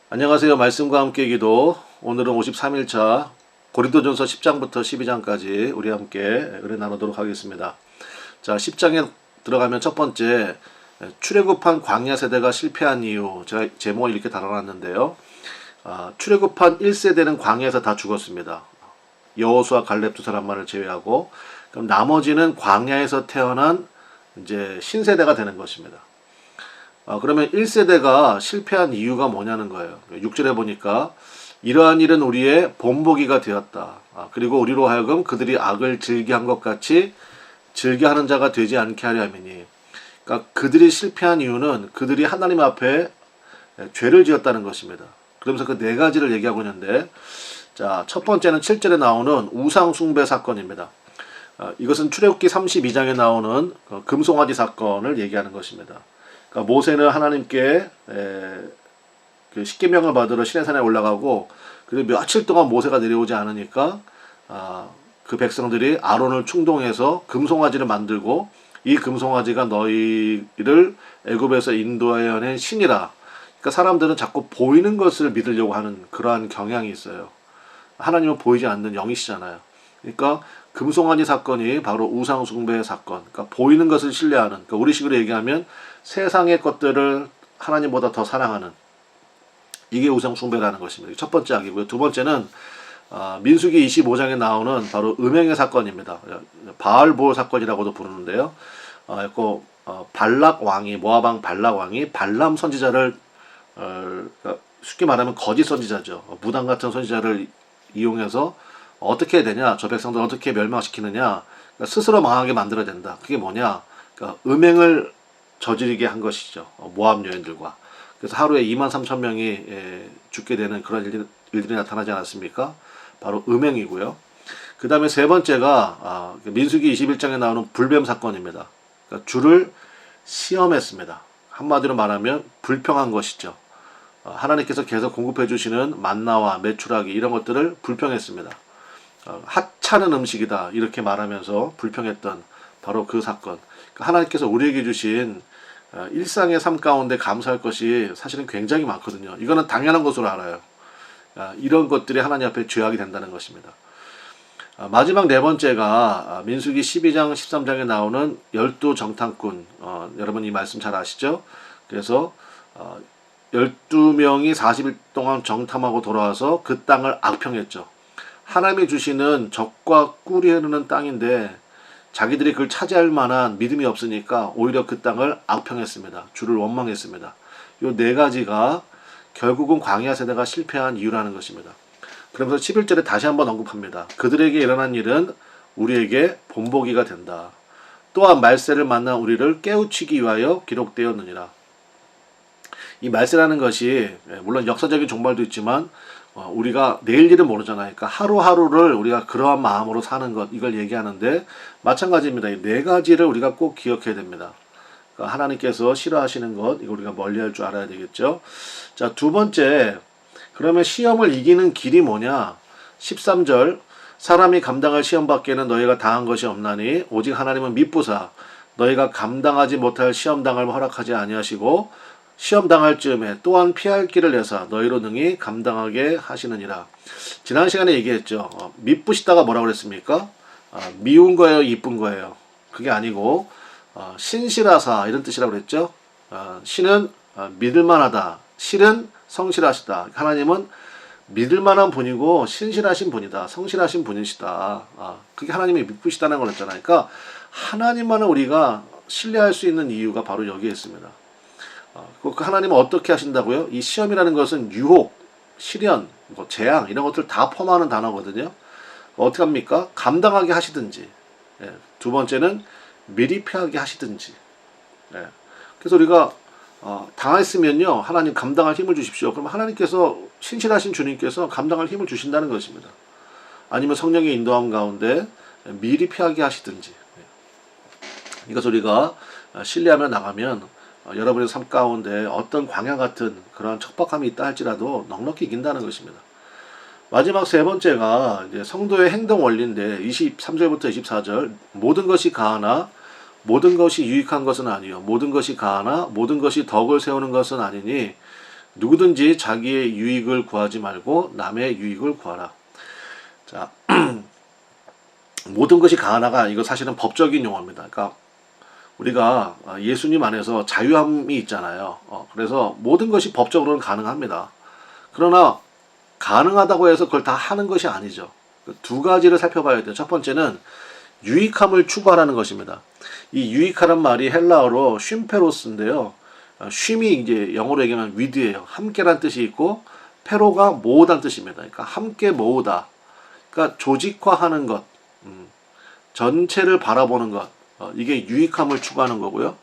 안녕하세요. 말씀과 함께 기도. 오늘은 53일차 고린도전서 10장부터 12장까지 우리 함께 은혜 나누도록 하겠습니다. 자, 10장에 들어가면 첫 번째, 출애굽한 광야 세대가 실패한 이유. 제가 제목을 이렇게 달아놨는데요. 출애굽한 1세대는 광야에서 다 죽었습니다. 여호수아 갈렙 두 사람만을 제외하고, 그럼 나머지는 광야에서 태어난 이제 신세대가 되는 것입니다. 그러면 1세대가 실패한 이유가 뭐냐는 거예요. 6절에 보니까 이러한 일은 우리의 본보기가 되었다. 그리고 우리로 하여금 그들이 악을 즐겨한 것 같이 즐겨하는 자가 되지 않게 하려 함이니. 그러니까 그들이 실패한 이유는 그들이 하나님 앞에 죄를 지었다는 것입니다. 그러면서 그 네 가지를 얘기하고 있는데, 자, 첫 번째는 7절에 나오는 우상 숭배 사건입니다. 이것은 출애굽기 32장에 나오는 금송아지 사건을 얘기하는 것입니다. 그러니까 모세는 하나님께 그 십계명을 받으러 시내산에 올라가고, 그리고 며칠 동안 모세가 내려오지 않으니까 그 백성들이 아론을 충동해서 금송아지를 만들고, 이 금송아지가 너희를 애굽에서 인도하여낸 신이라. 그러니까 사람들은 자꾸 보이는 것을 믿으려고 하는 그러한 경향이 있어요. 하나님은 보이지 않는 영이시잖아요. 그러니까 금송아지 사건이 바로 우상 숭배의 사건. 그러니까 보이는 것을 신뢰하는. 그러니까 우리식으로 얘기하면 세상의 것들을 하나님보다 더 사랑하는, 이게 우상 숭배라는 것입니다. 첫 번째 악이고요. 두 번째는 민수기 25장에 나오는 바로 음행의 사건입니다. 바알볼 사건이라고도 부르는데요. 발락 왕이, 모압 왕 발락 왕이 발람 선지자를, 그러니까 쉽게 말하면 거짓 선지자죠. 무당 같은 선지자를 이용해서 어떻게 해야 되냐, 저 백성들 어떻게 멸망시키느냐, 그러니까 스스로 망하게 만들어야 된다. 그게 뭐냐, 그러니까 음행을 저지르게 한 것이죠. 모압 여인들과. 그래서 하루에 23,000명이 죽게 되는 그런 일들이 나타나지 않았습니까? 바로 음행이고요. 그 다음에 세 번째가 민수기 21장에 나오는 불뱀 사건입니다. 그러니까 주를 시험했습니다. 한마디로 말하면 불평한 것이죠. 하나님께서 계속 공급해 주시는 만나와 메추라기 이런 것들을 불평했습니다. 하찮은 음식이다 이렇게 말하면서 불평했던 바로 그 사건. 하나님께서 우리에게 주신 일상의 삶 가운데 감사할 것이 사실은 굉장히 많거든요. 이거는 당연한 것으로 알아요. 이런 것들이 하나님 앞에 죄악이 된다는 것입니다. 마지막 네 번째가 민수기 12장 13장에 나오는 12정탐꾼. 여러분 이 말씀 잘 아시죠? 그래서 12명이 40일 동안 정탐하고 돌아와서 그 땅을 악평했죠. 하나님이 주시는 적과 꿀이 흐르는 땅인데 자기들이 그걸 차지할 만한 믿음이 없으니까 오히려 그 땅을 악평했습니다. 주를 원망했습니다. 이 네 가지가 결국은 광야 세대가 실패한 이유라는 것입니다. 그러면서 11절에 다시 한번 언급합니다. 그들에게 일어난 일은 우리에게 본보기가 된다. 또한 말세를 만난 우리를 깨우치기 위하여 기록되었느니라. 이 말세라는 것이 물론 역사적인 종말도 있지만 우리가 내일 일은 모르잖아요. 그러니까 하루하루를 우리가 그러한 마음으로 사는 것, 이걸 얘기하는데 마찬가지입니다. 이 네 가지를 우리가 꼭 기억해야 됩니다. 그러니까 하나님께서 싫어하시는 것, 이거 우리가 멀리할 줄 알아야 되겠죠. 자, 두 번째, 그러면 시험을 이기는 길이 뭐냐? 13절, 사람이 감당할 시험 밖에는 너희가 당한 것이 없나니 오직 하나님은 미쁘사 너희가 감당하지 못할 시험 당을 허락하지 아니하시고 시험 당할 즈음에 또한 피할 길을 내사 너희로 능히 감당하게 하시느니라. 지난 시간에 얘기했죠. 미쁘시다가 뭐라고 그랬습니까? 미운 거예요, 이쁜 거예요? 그게 아니고 신실하사 이런 뜻이라고 그랬죠. 신은 믿을만하다, 실은 성실하시다. 하나님은 믿을만한 분이고 신실하신 분이다, 성실하신 분이시다. 그게 하나님이 미쁘시다는 거였잖아요. 그러니까 하나님만을 우리가 신뢰할 수 있는 이유가 바로 여기에 있습니다. 그 하나님은 어떻게 하신다고요? 이 시험이라는 것은 유혹, 시련, 재앙 이런 것들 다 포함하는 단어거든요. 어떻게 합니까? 감당하게 하시든지, 두 번째는 미리 피하게 하시든지. 그래서 우리가 당했으면요, 하나님 감당할 힘을 주십시오. 그럼 하나님께서, 신실하신 주님께서 감당할 힘을 주신다는 것입니다. 아니면 성령의 인도함 가운데 미리 피하게 하시든지. 이것을 우리가 신뢰하며 나가면 여러분의 삶 가운데 어떤 광야 같은 그런 척박함이 있다 할지라도 넉넉히 이긴다는 것입니다. 마지막 세 번째가 이제 성도의 행동 원리인데 23절부터 24절, 모든 것이 가하나 모든 것이 유익한 것은 아니요 모든 것이 가하나 모든 것이 덕을 세우는 것은 아니니 누구든지 자기의 유익을 구하지 말고 남의 유익을 구하라. 자, 모든 것이 가하나가 이거 사실은 법적인 용어입니다. 그러니까 우리가 예수님 안에서 자유함이 있잖아요. 그래서 모든 것이 법적으로는 가능합니다. 그러나 가능하다고 해서 그걸 다 하는 것이 아니죠. 두 가지를 살펴봐야 돼요. 첫 번째는 유익함을 추구하라는 것입니다. 이 유익하란 말이 헬라어로 쉼페로스인데요. 쉼이 이제 영어로 얘기하면 위드예요. 함께란 뜻이 있고 페로가 모으다는 뜻입니다. 그러니까 함께 모으다. 그러니까 조직화하는 것, 전체를 바라보는 것, 이게 유익함을 추구하는 거고요.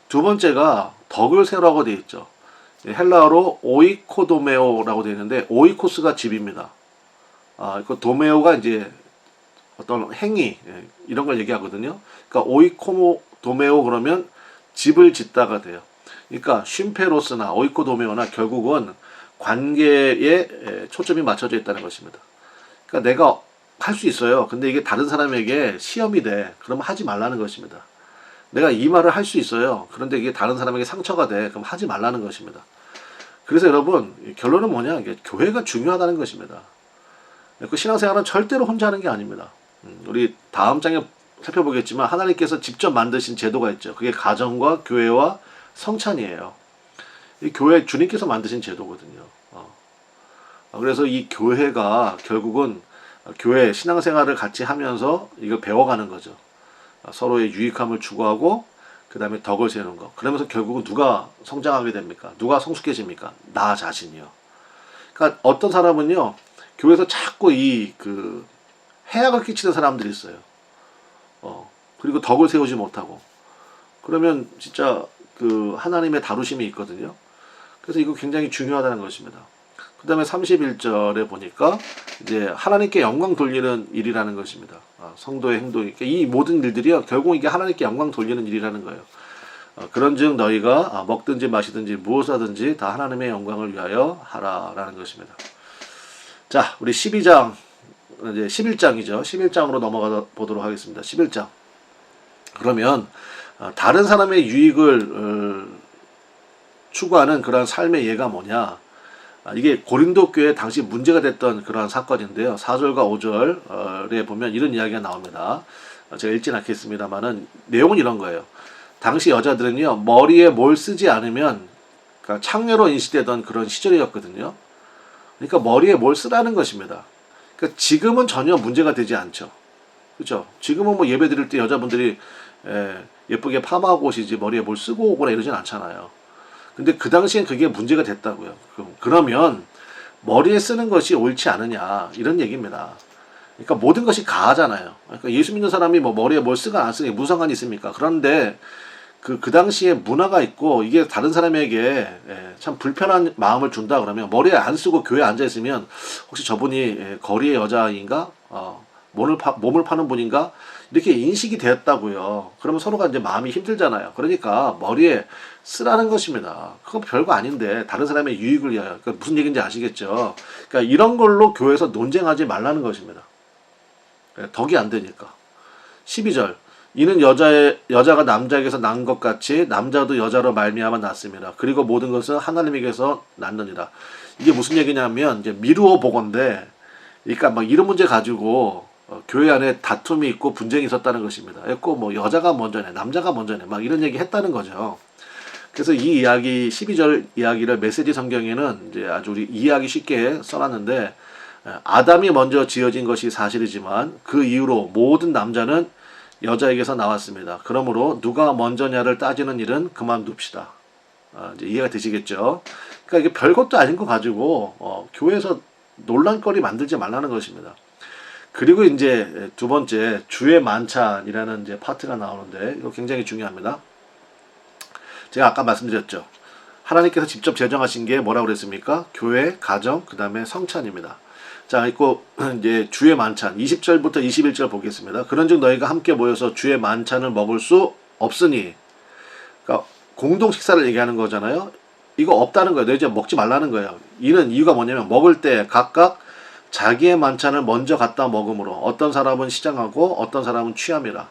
두 번째가 덕을 세우라고 되어 있죠. 헬라어로 오이코도메오라고 되어 있는데 오이코스가 집입니다. 그 도메오가 이제 어떤 행위 이런 걸 얘기하거든요. 그러니까 오이코도메오 그러면 집을 짓다가 돼요. 그러니까 쉼페로스나 오이코도메오나 결국은 관계에 초점이 맞춰져 있다는 것입니다. 그러니까 내가 할 수 있어요. 근데 이게 다른 사람에게 시험이 돼. 그러면 하지 말라는 것입니다. 내가 이 말을 할 수 있어요. 그런데 이게 다른 사람에게 상처가 돼. 그럼 하지 말라는 것입니다. 그래서 여러분 결론은 뭐냐? 이게 교회가 중요하다는 것입니다. 그 신앙생활은 절대로 혼자 하는 게 아닙니다. 우리 다음 장에 살펴보겠지만 하나님께서 직접 만드신 제도가 있죠. 그게 가정과 교회와 성찬이에요. 이 교회 주님께서 만드신 제도거든요. 그래서 이 교회가 결국은 교회 신앙생활을 같이 하면서 이걸 배워가는 거죠. 서로의 유익함을 추구하고 그 다음에 덕을 세우는 거. 그러면서 결국은 누가 성장하게 됩니까? 누가 성숙해집니까? 나 자신이요. 그러니까 어떤 사람은요 교회에서 자꾸 해악을 끼치는 사람들이 있어요. 그리고 덕을 세우지 못하고. 그러면 진짜 하나님의 다루심이 있거든요. 그래서 이거 굉장히 중요하다는 것입니다. 그 다음에 31절에 보니까 이제 하나님께 영광 돌리는 일이라는 것입니다. 성도의 행동이. 이 모든 일들이요. 결국 이게 하나님께 영광 돌리는 일이라는 거예요. 그런즉 너희가 먹든지 마시든지 무엇을 하든지 다 하나님의 영광을 위하여 하라라는 것입니다. 자, 우리 12장, 이제 11장이죠. 11장으로 넘어가 보도록 하겠습니다. 11장. 그러면 다른 사람의 유익을 추구하는 그러한 삶의 예가 뭐냐? 이게 고린도 교회 당시 문제가 됐던 그러한 사건인데요. 4절과 5절에 보면 이런 이야기가 나옵니다. 제가 읽진 않겠습니다만은 내용은 이런 거예요. 당시 여자들은요 머리에 뭘 쓰지 않으면 그러니까 창녀로 인식되던 그런 시절이었거든요. 그러니까 머리에 뭘 쓰라는 것입니다. 그러니까 지금은 전혀 문제가 되지 않죠. 그렇죠? 지금은 뭐 예배 드릴 때 여자분들이 예쁘게 파마하고 오시지 머리에 뭘 쓰고 오거나 이러진 않잖아요. 근데 그 당시엔 그게 문제가 됐다고요. 그러면 머리에 쓰는 것이 옳지 않으냐 이런 얘기입니다. 그러니까 모든 것이 가하잖아요. 그러니까 예수 믿는 사람이 뭐 머리에 뭘 쓰거나 안 쓰는 게 무슨 상관이 있습니까? 그런데 그 당시에 문화가 있고 이게 다른 사람에게 참 불편한 마음을 준다 그러면 머리에 안 쓰고 교회에 앉아 있으면 혹시 저분이 거리의 여자인가? 몸을 파는 분인가? 이렇게 인식이 되었다고요. 그러면 서로가 이제 마음이 힘들잖아요. 그러니까 머리에 쓰라는 것입니다. 그건 별거 아닌데 다른 사람의 유익을 위하여. 그러니까 무슨 얘기인지 아시겠죠? 그러니까 이런 걸로 교회에서 논쟁하지 말라는 것입니다. 덕이 안 되니까. 12절. 이는 여자가 남자에게서 난 것 같이 남자도 여자로 말미암아 났습니다. 그리고 모든 것은 하나님에게서 났느니라. 이게 무슨 얘기냐면 이제 미루어 보건데, 그러니까 막 이런 문제 가지고 교회 안에 다툼이 있고 분쟁이 있었다는 것입니다. 꼭 뭐 여자가 먼저네, 남자가 먼저네, 막 이런 얘기 했다는 거죠. 그래서 이 이야기 12절 이야기를 메시지 성경에는 이제 아주 우리 이해하기 쉽게 써놨는데, 아담이 먼저 지어진 것이 사실이지만 그 이후로 모든 남자는 여자에게서 나왔습니다. 그러므로 누가 먼저냐를 따지는 일은 그만둡시다. 이제 이해가 되시겠죠? 그러니까 이게 별것도 아닌 거 가지고 교회에서 논란거리 만들지 말라는 것입니다. 그리고 이제 두 번째 주의 만찬이라는 이제 파트가 나오는데 이거 굉장히 중요합니다. 제가 아까 말씀드렸죠. 하나님께서 직접 제정하신 게 뭐라고 그랬습니까? 교회, 가정, 그 다음에 성찬입니다. 자, 있고 이제 주의 만찬 20절부터 21절 보겠습니다. 그런즉 너희가 함께 모여서 주의 만찬을 먹을 수 없으니, 그러니까 공동 식사를 얘기하는 거잖아요. 이거 없다는 거예요. 너희 이제 먹지 말라는 거예요. 이는 이유가 뭐냐면 먹을 때 각각 자기의 만찬을 먼저 갖다 먹으므로 어떤 사람은 시장하고 어떤 사람은 취함이라.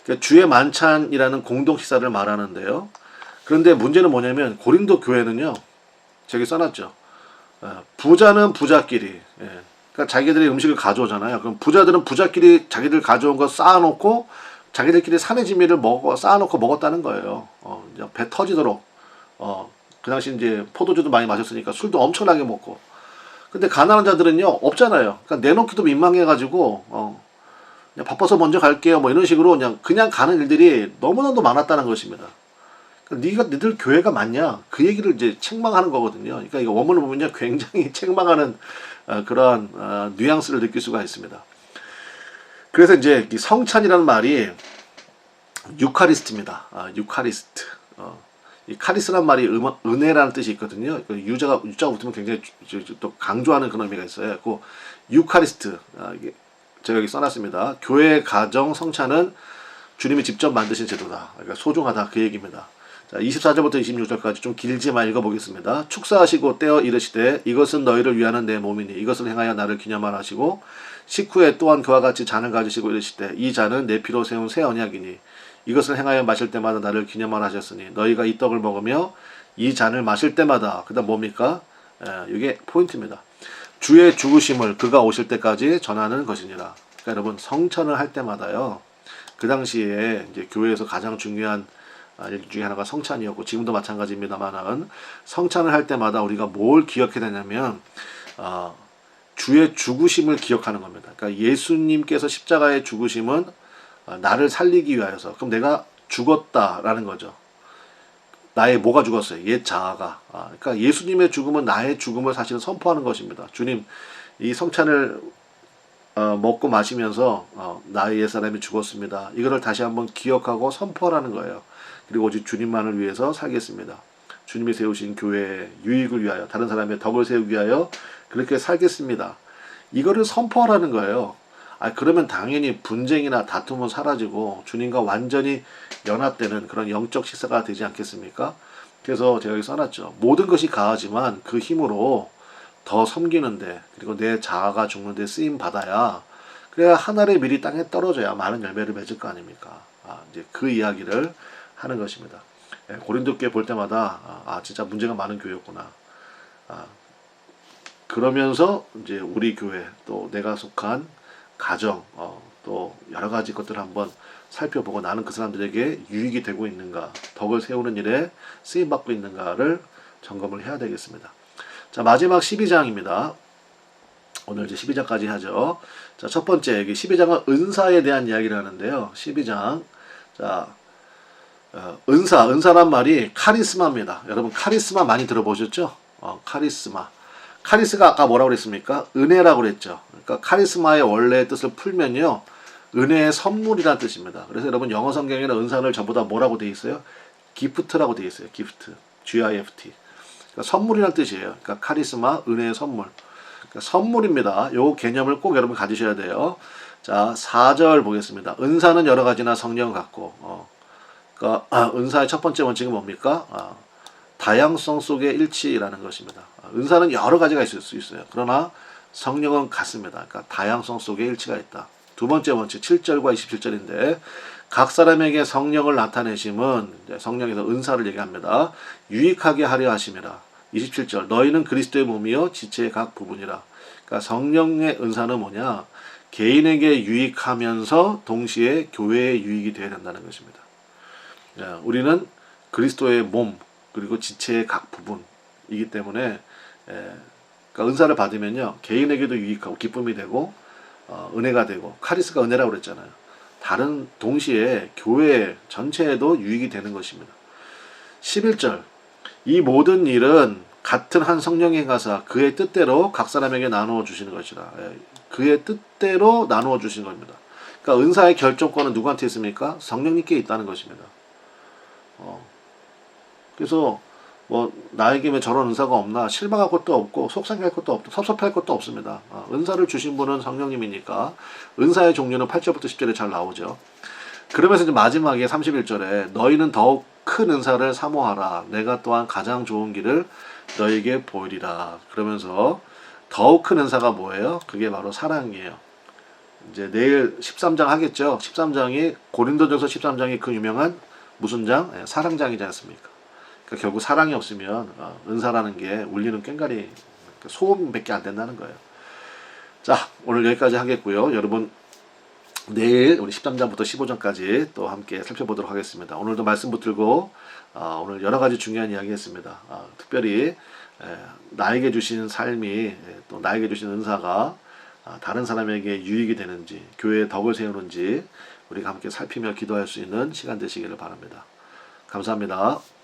그러니까 주의 만찬이라는 공동 식사를 말하는데요. 그런데 문제는 뭐냐면 고린도 교회는요, 저기 써놨죠. 부자는 부자끼리. 그러니까 자기들이 음식을 가져오잖아요. 그럼 부자들은 부자끼리 자기들 가져온 거 쌓아놓고 자기들끼리 산의 진미를 쌓아놓고 먹었다는 거예요. 이제 배 터지도록. 그 당시 이제 포도주도 많이 마셨으니까 술도 엄청나게 먹고. 근데 가난한 자들은요, 없잖아요. 그러니까 내놓기도 민망해가지고, 그냥 바빠서 먼저 갈게요. 뭐 이런 식으로 그냥 가는 일들이 너무나도 많았다는 것입니다. 그러니까 니들 교회가 맞냐? 그 얘기를 이제 책망하는 거거든요. 그러니까 이거 원문을 보면요, 굉장히 책망하는 그러한 뉘앙스를 느낄 수가 있습니다. 그래서 이제 이 성찬이라는 말이 유카리스트입니다. 유카리스트. 이 카리스란 말이 은혜라는 뜻이 있거든요. 유자가 붙으면 굉장히 또 강조하는 그런 의미가 있어요. 그 유카리스트. 이게 제가 여기 써놨습니다. 교회 가정 성찬은 주님이 직접 만드신 제도다. 그러니까 소중하다 그 얘기입니다. 자, 24절부터 26절까지 좀 길지만 읽어보겠습니다. 축사하시고 떼어 이르시되 이것은 너희를 위하는 내 몸이니 이것을 행하여 나를 기념하라 하시고 식후에 또한 그와 같이 잔을 가지시고 이르시되 이 잔은 내 피로 세운 새 언약이니 이것을 행하여 마실 때마다 나를 기념하라 하셨으니 너희가 이 떡을 먹으며 이 잔을 마실 때마다 그 다음 뭡니까? 이게 포인트입니다. 주의 죽으심을 그가 오실 때까지 전하는 것이니라. 그러니까 여러분 성찬을 할 때마다요. 그 당시에 이제 교회에서 가장 중요한 일 중에 하나가 성찬이었고 지금도 마찬가지입니다만은 성찬을 할 때마다 우리가 뭘 기억해야 되냐면 주의 죽으심을 기억하는 겁니다. 그러니까 예수님께서 십자가의 죽으심은 나를 살리기 위하여서. 그럼 내가 죽었다라는 거죠. 나의 뭐가 죽었어요? 옛 자아가. 그러니까 예수님의 죽음은 나의 죽음을 사실은 선포하는 것입니다. 주님, 이 성찬을 먹고 마시면서 나의 옛사람이 죽었습니다. 이거를 다시 한번 기억하고 선포하라는 거예요. 그리고 오직 주님만을 위해서 살겠습니다. 주님이 세우신 교회의 유익을 위하여 다른 사람의 덕을 세우기 위하여 그렇게 살겠습니다. 이거를 선포하라는 거예요. 그러면 당연히 분쟁이나 다툼은 사라지고 주님과 완전히 연합되는 그런 영적 식사가 되지 않겠습니까? 그래서 제가 여기 써놨죠. 모든 것이 가하지만 그 힘으로 더 섬기는데 그리고 내 자아가 죽는데 쓰임 받아야 그래야 한 알의 밀이 땅에 떨어져야 많은 열매를 맺을 거 아닙니까? 이제 그 이야기를 하는 것입니다. 고린도 교회 볼 때마다 진짜 문제가 많은 교회였구나. 그러면서 이제 우리 교회 또 내가 속한 가정 또 여러 가지 것들을 한번 살펴보고 나는 그 사람들에게 유익이 되고 있는가, 덕을 세우는 일에 쓰임 받고 있는가를 점검을 해야 되겠습니다. 자, 마지막 12장입니다. 오늘 이제 12장까지 하죠. 자, 첫 번째 여기 12장은 은사에 대한 이야기를 하는데요. 12장 자 은사란 말이 카리스마입니다. 여러분 카리스마 많이 들어보셨죠? 카리스마. 카리스가 아까 뭐라고 그랬습니까? 은혜라고 그랬죠. 그러니까 카리스마의 원래의 뜻을 풀면요. 은혜의 선물이라는 뜻입니다. 그래서 여러분 영어 성경에는 은사를 전부 다 뭐라고 되어 있어요? 기프트라고 되어 있어요. 기프트. G-I-F-T. 그러니까 선물이라는 뜻이에요. 그러니까 카리스마, 은혜의 선물. 그러니까 선물입니다. 요 개념을 꼭 여러분 가지셔야 돼요. 자, 4절 보겠습니다. 은사는 여러 가지나 성령 같고, 그러니까 은사의 첫 번째 원칙은 뭡니까? 다양성 속의 일치라는 것입니다. 은사는 여러 가지가 있을 수 있어요. 그러나 성령은 같습니다. 그러니까 다양성 속에 일치가 있다. 두 번째 원칙 7절과 27절인데 각 사람에게 성령을 나타내심은 성령에서 은사를 얘기합니다. 유익하게 하려 하심이라. 27절 너희는 그리스도의 몸이요 지체의 각 부분이라. 그러니까 성령의 은사는 뭐냐? 개인에게 유익하면서 동시에 교회에 유익이 되어야 된다는 것입니다. 우리는 그리스도의 몸 그리고 지체의 각 부분이기 때문에 그러니까 은사를 받으면요 개인에게도 유익하고 기쁨이 되고 은혜가 되고 카리스가 은혜라고 그랬잖아요. 다른 동시에 교회 전체에도 유익이 되는 것입니다. 11절 이 모든 일은 같은 한 성령의 행하사 그의 뜻대로 각 사람에게 나누어 주시는 것이라. 그의 뜻대로 나누어 주시는 겁니다. 그러니까 은사의 결정권은 누구한테 있습니까? 성령님께 있다는 것입니다. 그래서 뭐 나에게 왜 저런 은사가 없나 실망할 것도 없고 속상할 것도 없고 섭섭할 것도 없습니다. 은사를 주신 분은 성령님이니까 은사의 종류는 8절부터 10절에 잘 나오죠. 그러면서 이제 마지막에 31절에 너희는 더욱 큰 은사를 사모하라. 내가 또한 가장 좋은 길을 너희에게 보이리라. 그러면서 더욱 큰 은사가 뭐예요? 그게 바로 사랑이에요. 이제 내일 13장 하겠죠. 13장이 고린도전서 13장이 그 유명한 무슨 장? 사랑장이지 않습니까? 그러니까 결국 사랑이 없으면 은사라는 게 울리는 꽹과리 소음밖에 안 된다는 거예요. 자, 오늘 여기까지 하겠고요. 여러분 내일 우리 13장부터 15장까지 또 함께 살펴보도록 하겠습니다. 오늘도 말씀 붙들고 오늘 여러 가지 중요한 이야기 했습니다. 특별히 나에게 주신 삶이 또 나에게 주신 은사가 다른 사람에게 유익이 되는지 교회에 덕을 세우는지 우리가 함께 살피며 기도할 수 있는 시간 되시기를 바랍니다. 감사합니다.